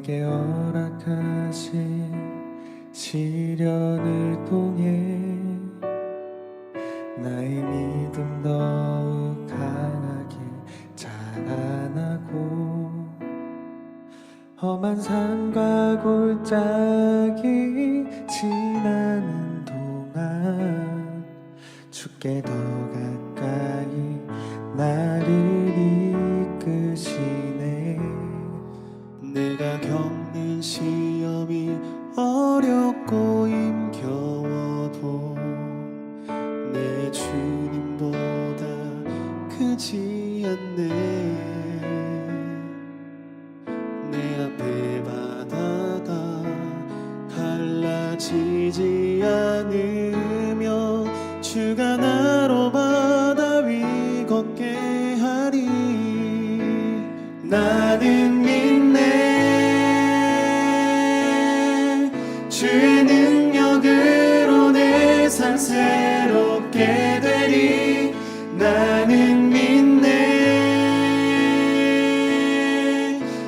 내게 허락하신 시련을 통해 나의 믿음 더욱 강하게 자라나고 험한 산과 골짜기 지나는 동안 주께 더 가까이 나를 이끄시네. 내가 겪는 시험이 어렵고 힘겨워도 내 주님보다 크지 않네. 내 앞에 바다가 갈라지지 않으며 주가 나로 바다 위 걷게 하리. 나는 믿네. 주의 능력으로 내 삶 새롭게 되리. 나는 믿네.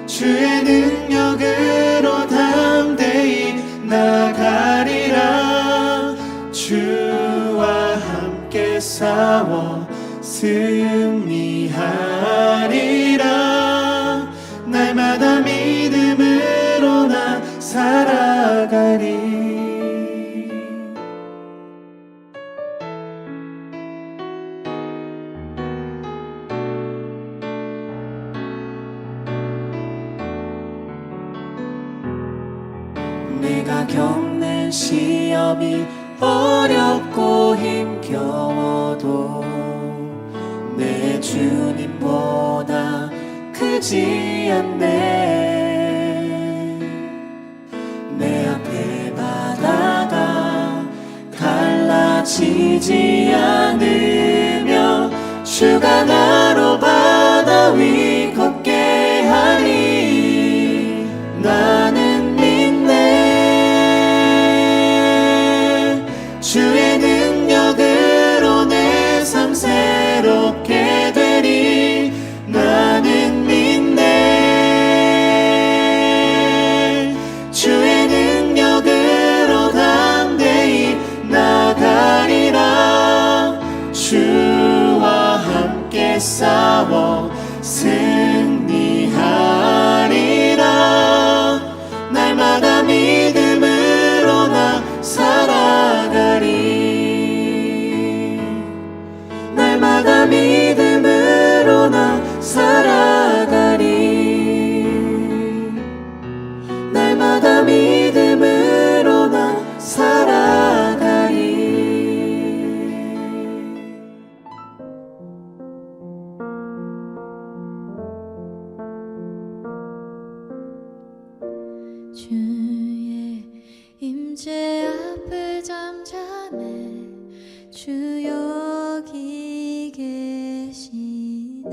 주의 능력으로 담대히 나가리라. 주와 함께 싸워 승리하리라. 날마다 믿음으로 나 살아가리. 내가 겪는 시험이 어렵고 힘겨워도 내 주님보다 크지 않네. 내 앞에 바다가 갈라지지 않으며 주가 나로 바다 위 걷게 하리. 나는 믿네. 주의 능력으로 내 삶 새롭게 되리. 나는 믿네. 주의 능력으로 담대히 나가리라. 주와 함께 싸워 승리하리라. 날마다 믿음으로 나 살아가리. 날마다 믿음으로 나 살아가리. 날마다 믿음으로 나 살아가리. 주의 임재 앞에 잠잠해 주 여기 계시네.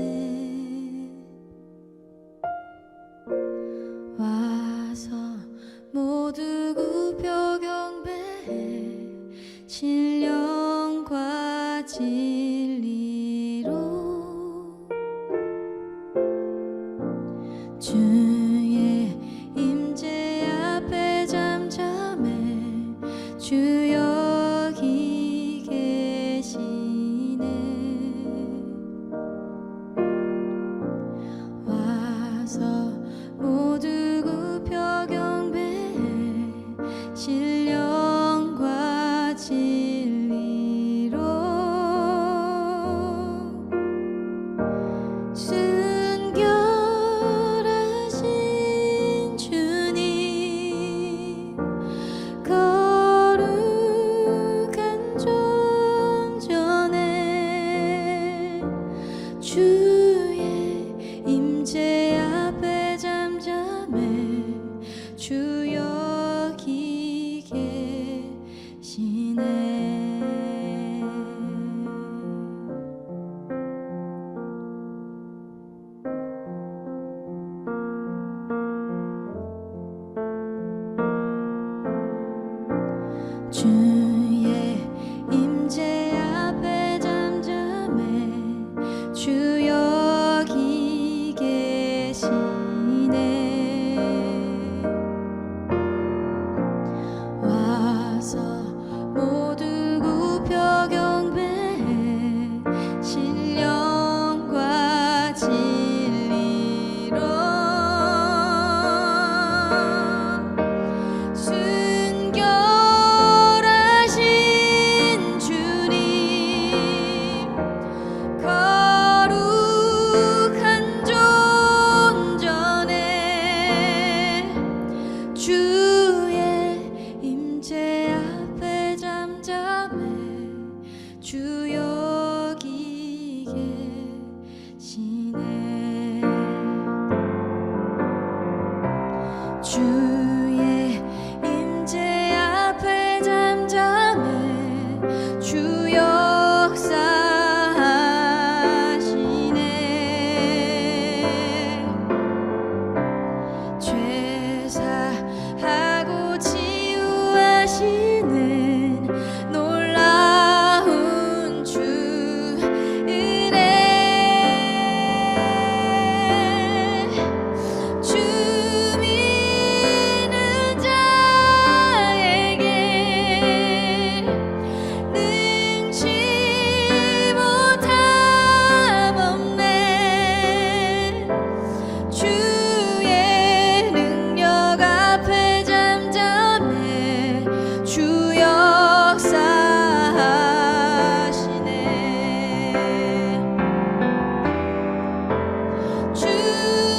와서 모두 굽혀 경배해 신령과 진리로. 주의 임재 앞에 잠잠해 주 여기 계시네. 와서 모두 굽혀 경배해 신령과 진리로. 순결하신 주님 거룩한 존전에 주의 임재 앞에 잠잠해 주 여기 계시네. 주의 임재 앞에 잠잠해 주 여기 계시네. 주의 임재 앞에 잠잠해 주 여기 계시네. 주의 임재 앞에 잠잠해 주 역사하시네. 죄 사하고 치유하시는 놀라운 주 은혜. 주 믿는 자에게 능치 못함 없네. 주의 능력 앞에 잠잠해 주 역사하시네. 주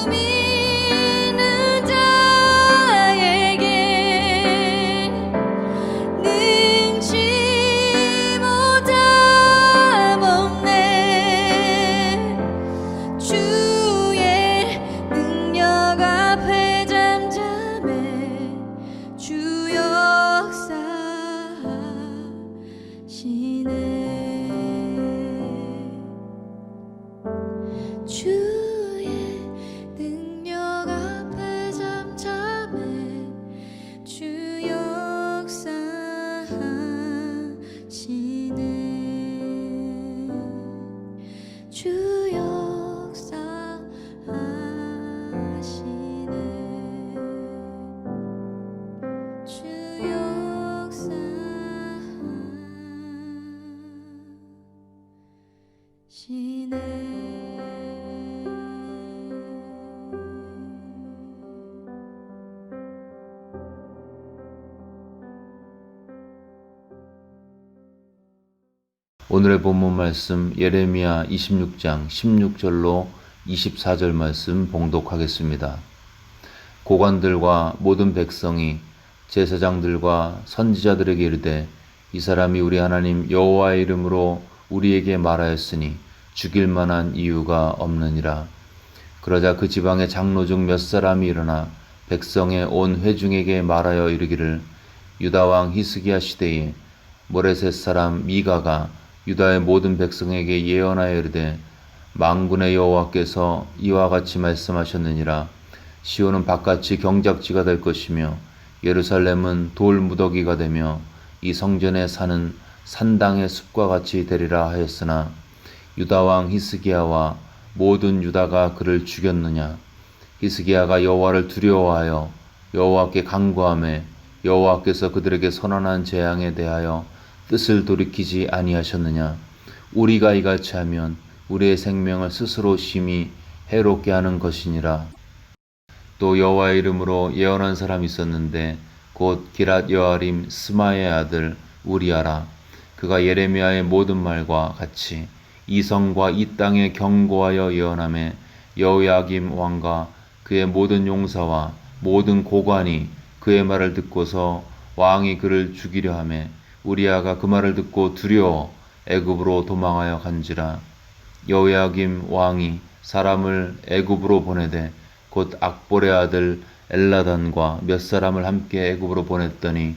믿는 자에게 능치 못함 없네. 주의 능력 앞에 잠잠해 주 역사하시네. 주의 능력 앞에 잠잠해 주 역사하시네. 주 역사하시네. 주 오늘의 본문 말씀 예레미야 26장 16절로 24절 말씀 봉독하겠습니다. 고관들과 모든 백성이 제사장들과 선지자들에게 이르되 이 사람이 우리 하나님 여호와의 이름으로 우리에게 말하였으니 죽일 만한 이유가 없느니라. 그러자 그 지방의 장로 중 몇 사람이 일어나 백성의 온 회중에게 말하여 이르기를 유다 왕 히스기야 시대에 모레셋 사람 미가가 유다의 모든 백성에게 예언하여 이르되 만군의 여호와께서 이와 같이 말씀하셨느니라. 시온은 바깥이 경작지가 될 것이며 예루살렘은 돌 무더기가 되며 이 성전에 사는 산당의 숲과 같이 되리라 하였으나 유다 왕 히스기야와 모든 유다가 그를 죽였느냐. 히스기야가 여호와를 두려워하여 여호와께 간구하매 여호와께서 그들에게 선언한 재앙에 대하여 뜻을 돌이키지 아니하셨느냐. 우리가 이같이 하면 우리의 생명을 스스로 심히 해롭게 하는 것이니라. 또 여호와의 이름으로 예언한 사람이 있었는데 곧 기랏 여아림 스마의 아들 우리아라. 그가 예레미야의 모든 말과 같이 이 성과 이 땅에 경고하여 예언하매 여호야김 왕과 그의 모든 용사와 모든 고관이 그의 말을 듣고서 왕이 그를 죽이려 하매 우리아가 그 말을 듣고 두려워 애굽으로 도망하여 간지라. 여호야김 왕이 사람을 애굽으로 보내되 곧 악볼의 아들 엘라단과 몇 사람을 함께 애굽으로 보냈더니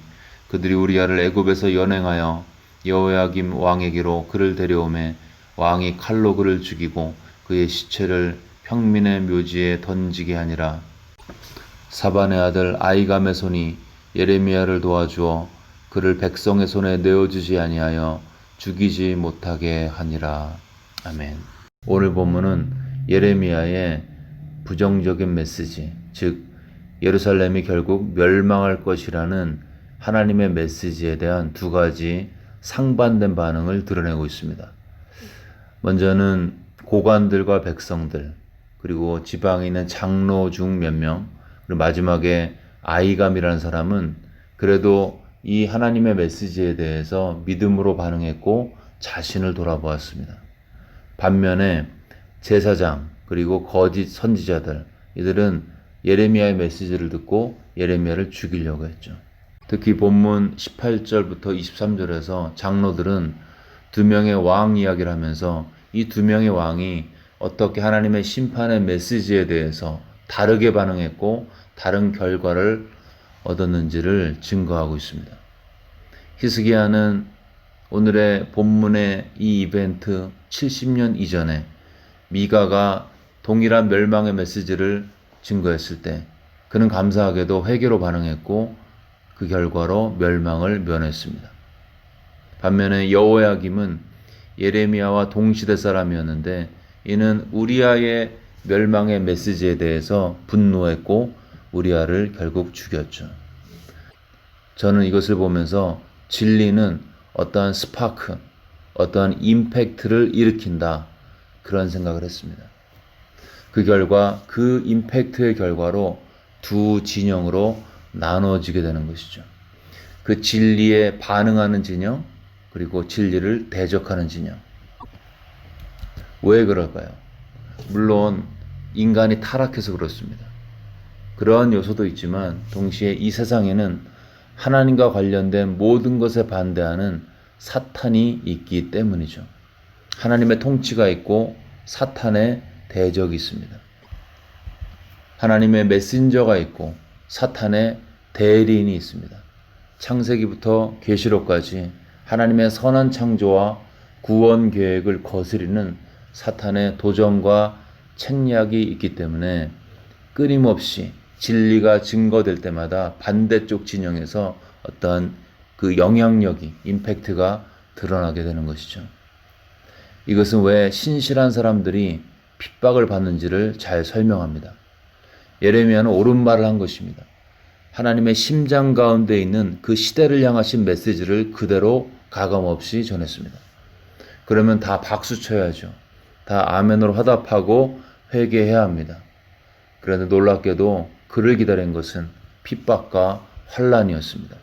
그들이 우리아를 애굽에서 연행하여 여호야김 왕에게로 그를 데려오매 왕이 칼로 그를 죽이고 그의 시체를 평민의 묘지에 던지게 하니라. 사반의 아들 아이감의 손이 예레미야를 도와주어 그를 백성의 손에 내어주지 아니하여 죽이지 못하게 하니라. 아멘. 오늘 본문은 예레미야의 부정적인 메시지, 즉 예루살렘이 결국 멸망할 것이라는 하나님의 메시지에 대한 두 가지 상반된 반응을 드러내고 있습니다. 먼저는 고관들과 백성들, 그리고 지방에 있는 장로 중 몇 명, 그리고 마지막에 아이감이라는 사람은 그래도 이 하나님의 메시지에 대해서 믿음으로 반응했고 자신을 돌아보았습니다. 반면에 제사장 그리고 거짓 선지자들, 이들은 예레미야의 메시지를 듣고 예레미야를 죽이려고 했죠. 특히 본문 18절부터 23절에서 장로들은 두 명의 왕 이야기를 하면서 이 두 명의 왕이 어떻게 하나님의 심판의 메시지에 대해서 다르게 반응했고 다른 결과를 얻었는지를 증거하고 있습니다. 히스기야는 오늘의 본문의 이 이벤트 70년 이전에 미가가 동일한 멸망의 메시지를 증거했을 때 그는 감사하게도 회개로 반응했고 그 결과로 멸망을 면했습니다. 반면에 여호야김은 예레미야와 동시대 사람이었는데 이는 우리아의 멸망의 메시지에 대해서 분노했고 우리아를 결국 죽였죠. 저는 이것을 보면서 진리는 어떠한 스파크, 어떠한 임팩트를 일으킨다 그런 생각을 했습니다. 그 결과 그 임팩트의 결과로 두 진영으로 나눠지게 되는 것이죠. 그 진리에 반응하는 진영 그리고 진리를 대적하는 진영. 왜 그럴까요? 물론 인간이 타락해서 그렇습니다. 그러한 요소도 있지만 동시에 이 세상에는 하나님과 관련된 모든 것에 반대하는 사탄이 있기 때문이죠. 하나님의 통치가 있고 사탄의 대적이 있습니다. 하나님의 메신저가 있고 사탄의 대리인이 있습니다. 창세기부터 계시록까지 하나님의 선한 창조와 구원 계획을 거스리는 사탄의 도전과 책략이 있기 때문에 끊임없이 진리가 증거될 때마다 반대쪽 진영에서 어떠한 그 영향력이, 임팩트가 드러나게 되는 것이죠. 이것은 왜 신실한 사람들이 핍박을 받는지를 잘 설명합니다. 예레미야는 옳은 말을 한 것입니다. 하나님의 심장 가운데 있는 그 시대를 향하신 메시지를 그대로 가감없이 전했습니다. 그러면 다 박수 쳐야죠. 다 아멘으로 화답하고 회개해야 합니다. 그런데 놀랍게도 그를 기다린 것은 핍박과 환난이었습니다.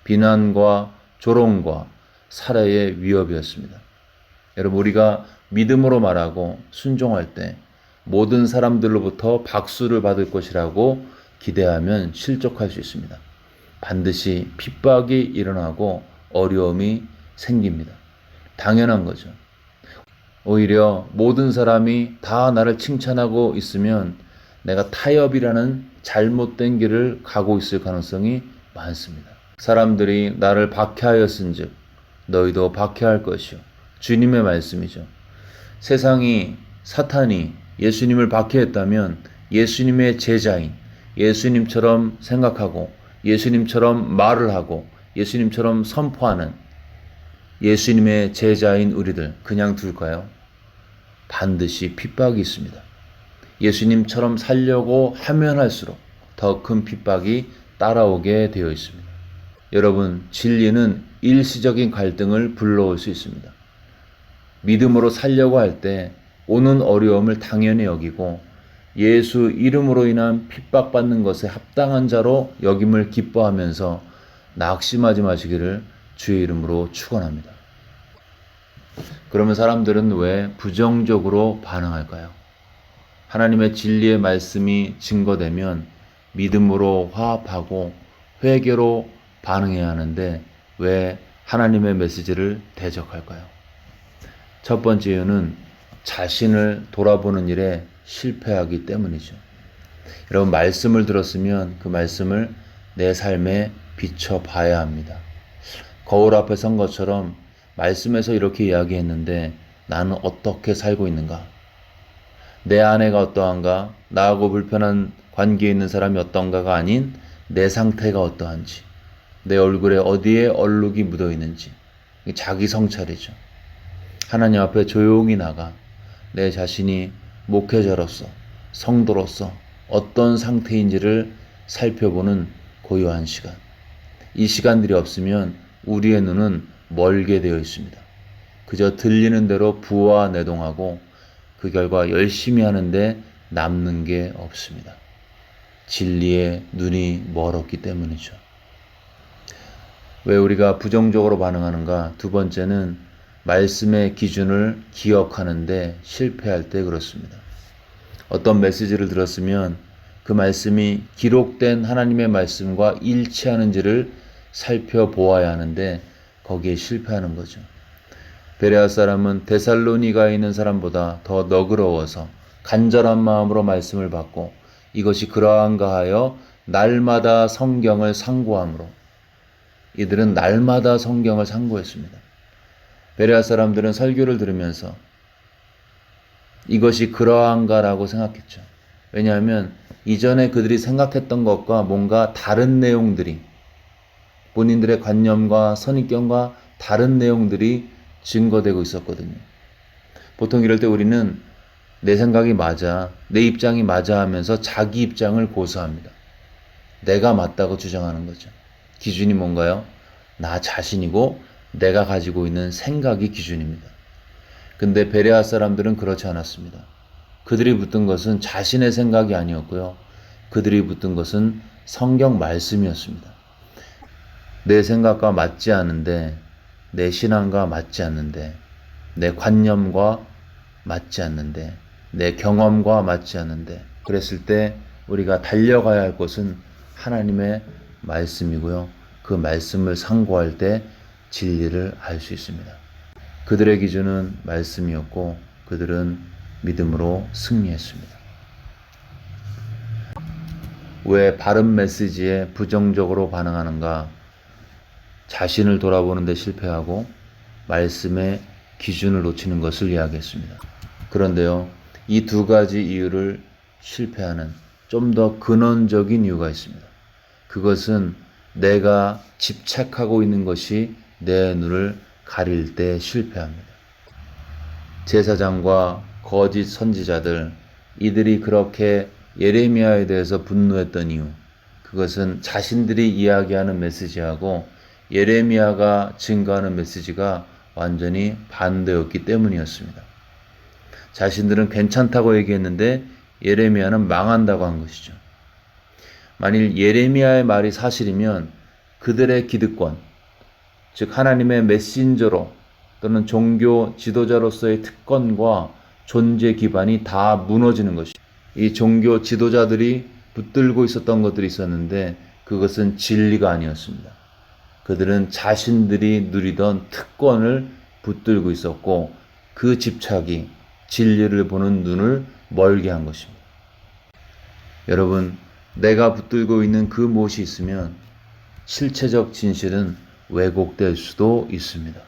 비난과 조롱과 살해의 위협이었습니다. 여러분, 우리가 믿음으로 말하고 순종할 때 모든 사람들로부터 박수를 받을 것이라고 기대하면 실족할 수 있습니다. 반드시 핍박이 일어나고 어려움이 생깁니다. 당연한 거죠. 오히려 모든 사람이 다 나를 칭찬하고 있으면 내가 타협이라는 잘못된 길을 가고 있을 가능성이 많습니다. 사람들이 나를 박해하였은즉 너희도 박해할 것이요. 주님의 말씀이죠. 세상이, 사탄이 예수님을 박해했다면 예수님의 제자인, 예수님처럼 생각하고 예수님처럼 말을 하고 예수님처럼 선포하는 예수님의 제자인 우리들 그냥 둘까요? 반드시 핍박이 있습니다. 예수님처럼 살려고 하면 할수록 더 큰 핍박이 따라오게 되어 있습니다. 여러분, 진리는 일시적인 갈등을 불러올 수 있습니다. 믿음으로 살려고 할 때 오는 어려움을 당연히 여기고 예수 이름으로 인한 핍박받는 것에 합당한 자로 여김을 기뻐하면서 낙심하지 마시기를 주의 이름으로 축원합니다. 그러면 사람들은 왜 부정적으로 반응할까요? 하나님의 진리의 말씀이 증거되면 믿음으로 화합하고 회개로 반응해야 하는데 왜 하나님의 메시지를 대적할까요? 첫 번째 이유는 자신을 돌아보는 일에 실패하기 때문이죠. 여러분, 말씀을 들었으면 그 말씀을 내 삶에 비춰봐야 합니다. 거울 앞에 선 것처럼 말씀에서 이렇게 이야기했는데 나는 어떻게 살고 있는가? 내 아내가 어떠한가? 나하고 불편한 관계에 있는 사람이 어떤가가 아닌 내 상태가 어떠한지, 내 얼굴에 어디에 얼룩이 묻어 있는지, 자기 성찰이죠. 하나님 앞에 조용히 나가 내 자신이 목회자로서, 성도로서 어떤 상태인지를 살펴보는 고요한 시간. 이 시간들이 없으면 우리의 눈은 멀게 되어 있습니다. 그저 들리는 대로 부화내동하고 그 결과 열심히 하는데 남는 게 없습니다. 진리에 눈이 멀었기 때문이죠. 왜 우리가 부정적으로 반응하는가? 두 번째는 말씀의 기준을 기억하는데 실패할 때 그렇습니다. 어떤 메시지를 들었으면 그 그 말씀이 기록된 하나님의 말씀과 일치하는지를 살펴보아야 하는데 거기에 실패하는 거죠. 베레아 사람은 데살로니가에 있는 사람보다 더 너그러워서 간절한 마음으로 말씀을 받고 이것이 그러한가 하여 날마다 성경을 상고함으로 이들은 날마다 성경을 상고했습니다. 베레아 사람들은 설교를 들으면서 이것이 그러한가라고 생각했죠. 왜냐하면 이전에 그들이 생각했던 것과 뭔가 다른 내용들이 본인들의 관념과 선입견과 다른 내용들이 증거되고 있었거든요. 보통 이럴 때 우리는 내 생각이 맞아, 내 입장이 맞아 하면서 자기 입장을 고수합니다. 내가 맞다고 주장하는 거죠. 기준이 뭔가요? 나 자신이고 내가 가지고 있는 생각이 기준입니다. 근데 베레아 사람들은 그렇지 않았습니다. 그들이 붙든 것은 자신의 생각이 아니었고요. 그들이 붙든 것은 성경 말씀이었습니다. 내 생각과 맞지 않는데, 내 신앙과 맞지 않는데, 내 관념과 맞지 않는데, 내 경험과 맞지 않는데, 그랬을 때 우리가 달려가야 할 곳은 하나님의 말씀이고요. 그 말씀을 상고할 때 진리를 알 수 있습니다. 그들의 기준은 말씀이었고 그들은 믿음으로 승리했습니다. 왜 바른 메시지에 부정적으로 반응하는가? 자신을 돌아보는 데 실패하고 말씀의 기준을 놓치는 것을 이야기했습니다. 그런데요, 이 두 가지 이유를 실패하는 좀 더 근원적인 이유가 있습니다. 그것은 내가 집착하고 있는 것이 내 눈을 가릴 때 실패합니다. 제사장과 거짓 선지자들, 이들이 그렇게 예레미야에 대해서 분노했던 이유, 그것은 자신들이 이야기하는 메시지하고 예레미야가 증거하는 메시지가 완전히 반대였기 때문이었습니다. 자신들은 괜찮다고 얘기했는데 예레미야는 망한다고 한 것이죠. 만일 예레미야의 말이 사실이면 그들의 기득권, 즉 하나님의 메신저로 또는 종교 지도자로서의 특권과 존재 기반이 다 무너지는 것이죠. 이 종교 지도자들이 붙들고 있었던 것들이 있었는데 그것은 진리가 아니었습니다. 그들은 자신들이 누리던 특권을 붙들고 있었고 그 집착이 진리를 보는 눈을 멀게 한 것입니다. 여러분, 내가 붙들고 있는 그 무엇이 있으면 실체적 진실은 왜곡될 수도 있습니다.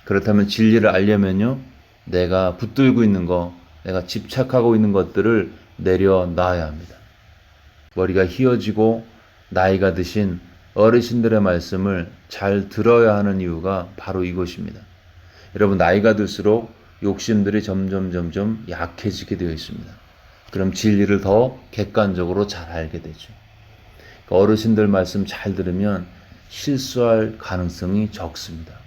그렇다면 진리를 알려면요, 내가 붙들고 있는 것, 내가 집착하고 있는 것들을 내려놔야 합니다. 머리가 희어지고 나이가 드신 어르신들의 말씀을 잘 들어야 하는 이유가 바로 이것입니다. 여러분, 나이가 들수록 욕심들이 점점 약해지게 되어 있습니다. 그럼 진리를 더 객관적으로 잘 알게 되죠. 어르신들 말씀 잘 들으면 실수할 가능성이 적습니다.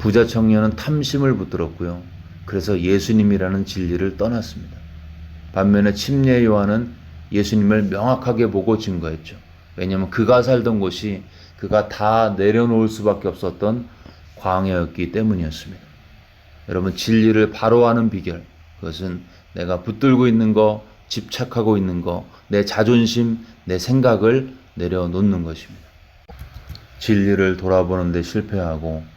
부자 청년은 탐심을 붙들었고요. 그래서 예수님이라는 진리를 떠났습니다. 반면에 침례 요한은 예수님을 명확하게 보고 증거했죠. 왜냐하면 그가 살던 곳이 그가 다 내려놓을 수밖에 없었던 광야였기 때문이었습니다. 여러분, 진리를 바로 아는 비결, 그것은 내가 붙들고 있는 거, 집착하고 있는 거, 내 자존심, 내 생각을 내려놓는 것입니다. 진리를 돌아보는 데 실패하고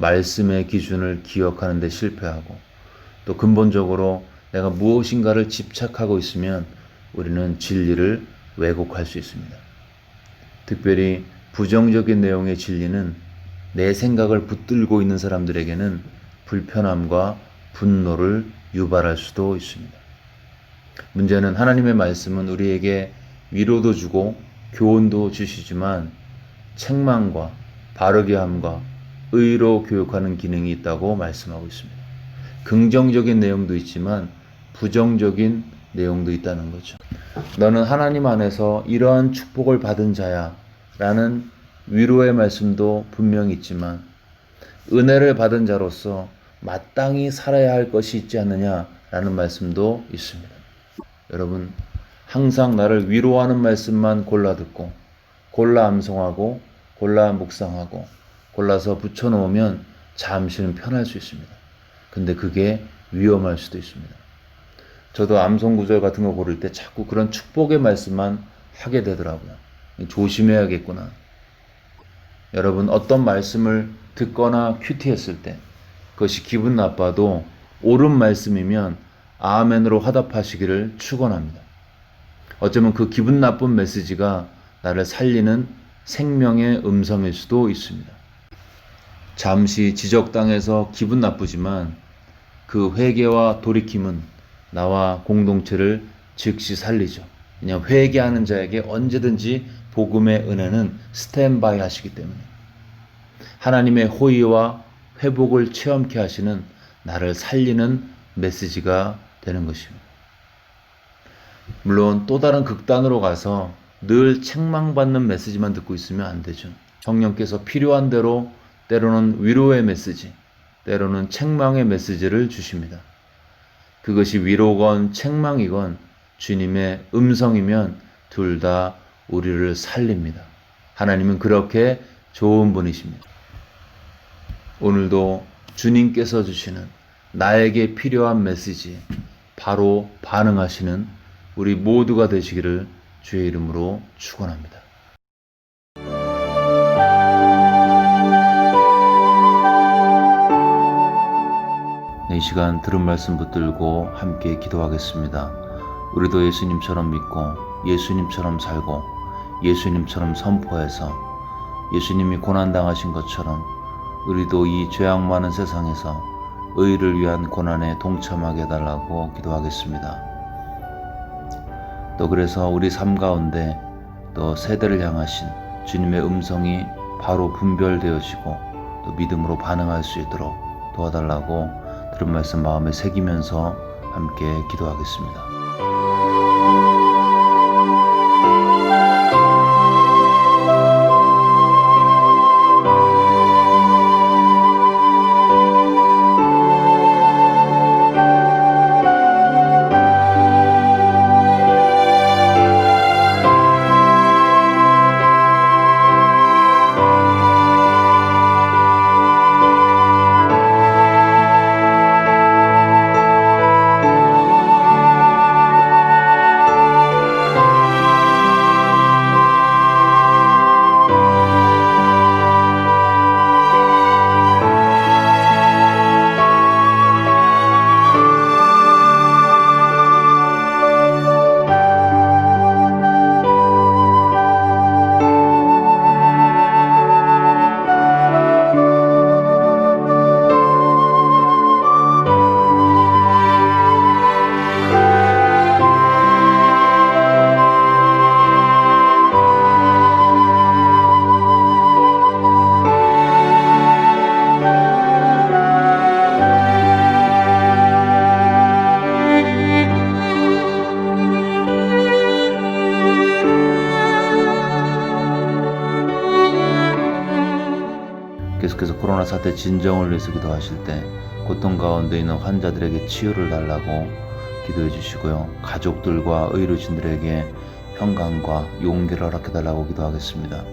말씀의 기준을 기억하는 데 실패하고 또 근본적으로 내가 무엇인가를 집착하고 있으면 우리는 진리를 왜곡할 수 있습니다. 특별히 부정적인 내용의 진리는 내 생각을 붙들고 있는 사람들에게는 불편함과 분노를 유발할 수도 있습니다. 문제는 하나님의 말씀은 우리에게 위로도 주고 교훈도 주시지만 책망과 바르게 함과 의로 교육하는 기능이 있다고 말씀하고 있습니다. 긍정적인 내용도 있지만 부정적인 내용도 있다는 거죠. 너는 하나님 안에서 이러한 축복을 받은 자야 라는 위로의 말씀도 분명히 있지만 은혜를 받은 자로서 마땅히 살아야 할 것이 있지 않느냐라는 말씀도 있습니다. 여러분, 항상 나를 위로하는 말씀만 골라 듣고 골라 암송하고 골라 묵상하고 골라서 붙여놓으면 잠시는 편할 수 있습니다. 근데 그게 위험할 수도 있습니다. 저도 암송구절 같은 거 고를 때 자꾸 그런 축복의 말씀만 하게 되더라고요. 조심해야겠구나. 여러분, 어떤 말씀을 듣거나 큐티했을 때 그것이 기분 나빠도 옳은 말씀이면 아멘으로 화답하시기를 축원합니다. 어쩌면 그 기분 나쁜 메시지가 나를 살리는 생명의 음성일 수도 있습니다. 잠시 지적당해서 기분 나쁘지만 그 회개와 돌이킴은 나와 공동체를 즉시 살리죠. 그냥 회개하는 자에게 언제든지 복음의 은혜는 스탠바이 하시기 때문에 하나님의 호의와 회복을 체험케 하시는 나를 살리는 메시지가 되는 것입니다. 물론 또 다른 극단으로 가서 늘 책망받는 메시지만 듣고 있으면 안 되죠. 성령께서 필요한 대로 때로는 위로의 메시지, 때로는 책망의 메시지를 주십니다. 그것이 위로건 책망이건 주님의 음성이면 둘 다 우리를 살립니다. 하나님은 그렇게 좋은 분이십니다. 오늘도 주님께서 주시는 나에게 필요한 메시지 바로 반응하시는 우리 모두가 되시기를 주의 이름으로 축원합니다. 이 시간 들은 말씀 붙들고 함께 기도하겠습니다. 우리도 예수님처럼 믿고 예수님처럼 살고 예수님처럼 선포해서 예수님이 고난당하신 것처럼 우리도 이 죄악 많은 세상에서 의를 위한 고난에 동참하게 해달라고 기도하겠습니다. 또 그래서 우리 삶 가운데 또 세대를 향하신 주님의 음성이 바로 분별되어지고 또 믿음으로 반응할 수 있도록 도와달라고 들은 말씀 마음에 새기면서 함께 기도하겠습니다. 계속해서 코로나 사태 진정을 위해서 기도하실 때 고통 가운데 있는 환자들에게 치유를 달라고 기도해 주시고요. 가족들과 의료진들에게 평강과 용기를 허락해 달라고 기도하겠습니다.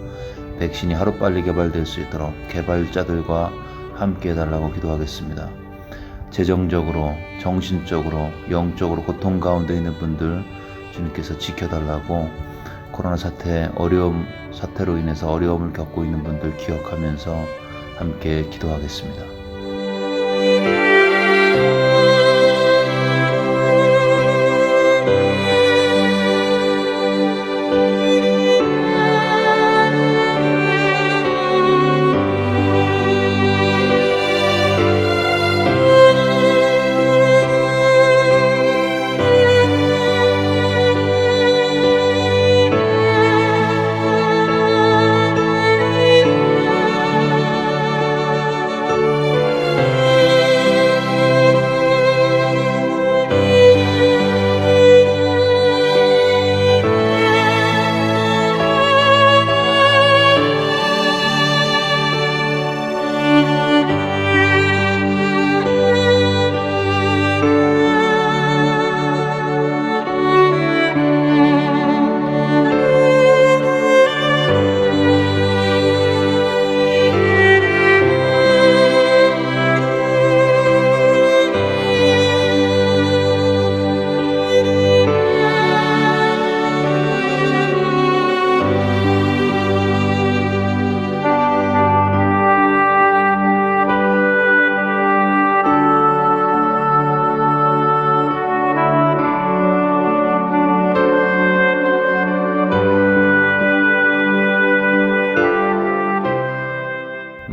백신이 하루빨리 개발될 수 있도록 개발자들과 함께 해달라고 기도하겠습니다. 재정적으로, 정신적으로, 영적으로 고통 가운데 있는 분들 주님께서 지켜달라고 코로나 사태로 인해서 어려움을 겪고 있는 분들 기억하면서 함께 기도하겠습니다.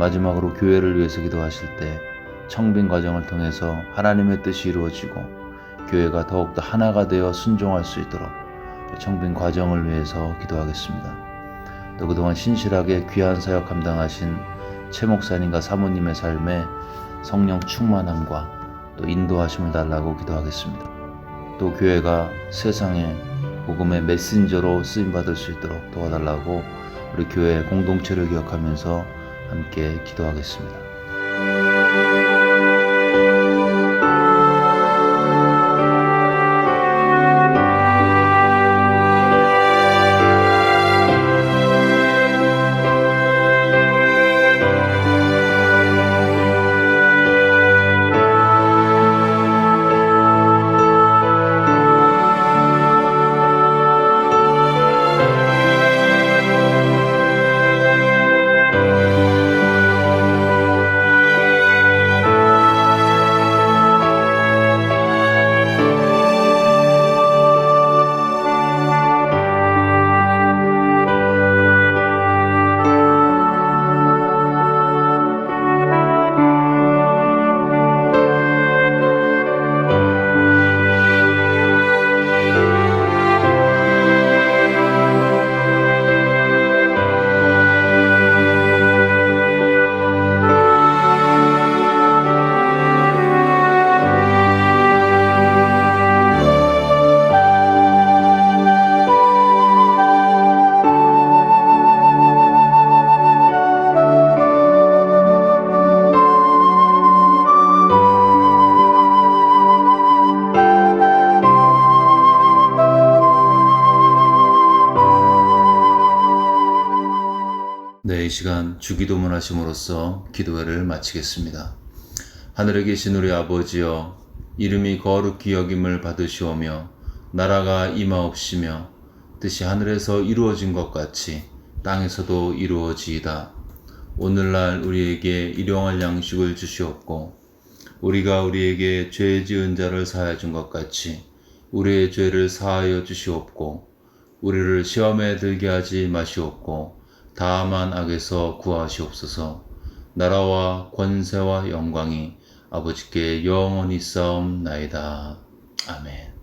마지막으로 교회를 위해서 기도하실 때 청빙 과정을 통해서 하나님의 뜻이 이루어지고 교회가 더욱더 하나가 되어 순종할 수 있도록 청빙 과정을 위해서 기도하겠습니다. 또 그동안 신실하게 귀한 사역 감당하신 최 목사님과 사모님의 삶에 성령 충만함과 또 인도하심을 달라고 기도하겠습니다. 또 교회가 세상에 복음의 메신저로 쓰임받을 수 있도록 도와달라고 우리 교회 공동체를 기억하면서 함께 기도하겠습니다. 네, 이 시간 주기도문 하심으로써 기도회를 마치겠습니다. 하늘에 계신 우리 아버지여, 이름이 거룩히 여김을 받으시오며 나라가 임하옵시며 뜻이 하늘에서 이루어진 것 같이 땅에서도 이루어지이다. 오늘날 우리에게 일용할 양식을 주시옵고 우리가 우리에게 죄 지은 자를 사하여 준 것 같이 우리의 죄를 사하여 주시옵고 우리를 시험에 들게 하지 마시옵고 다만 악에서 구하시옵소서. 나라와 권세와 영광이 아버지께 영원히 싸움나이다. 아멘.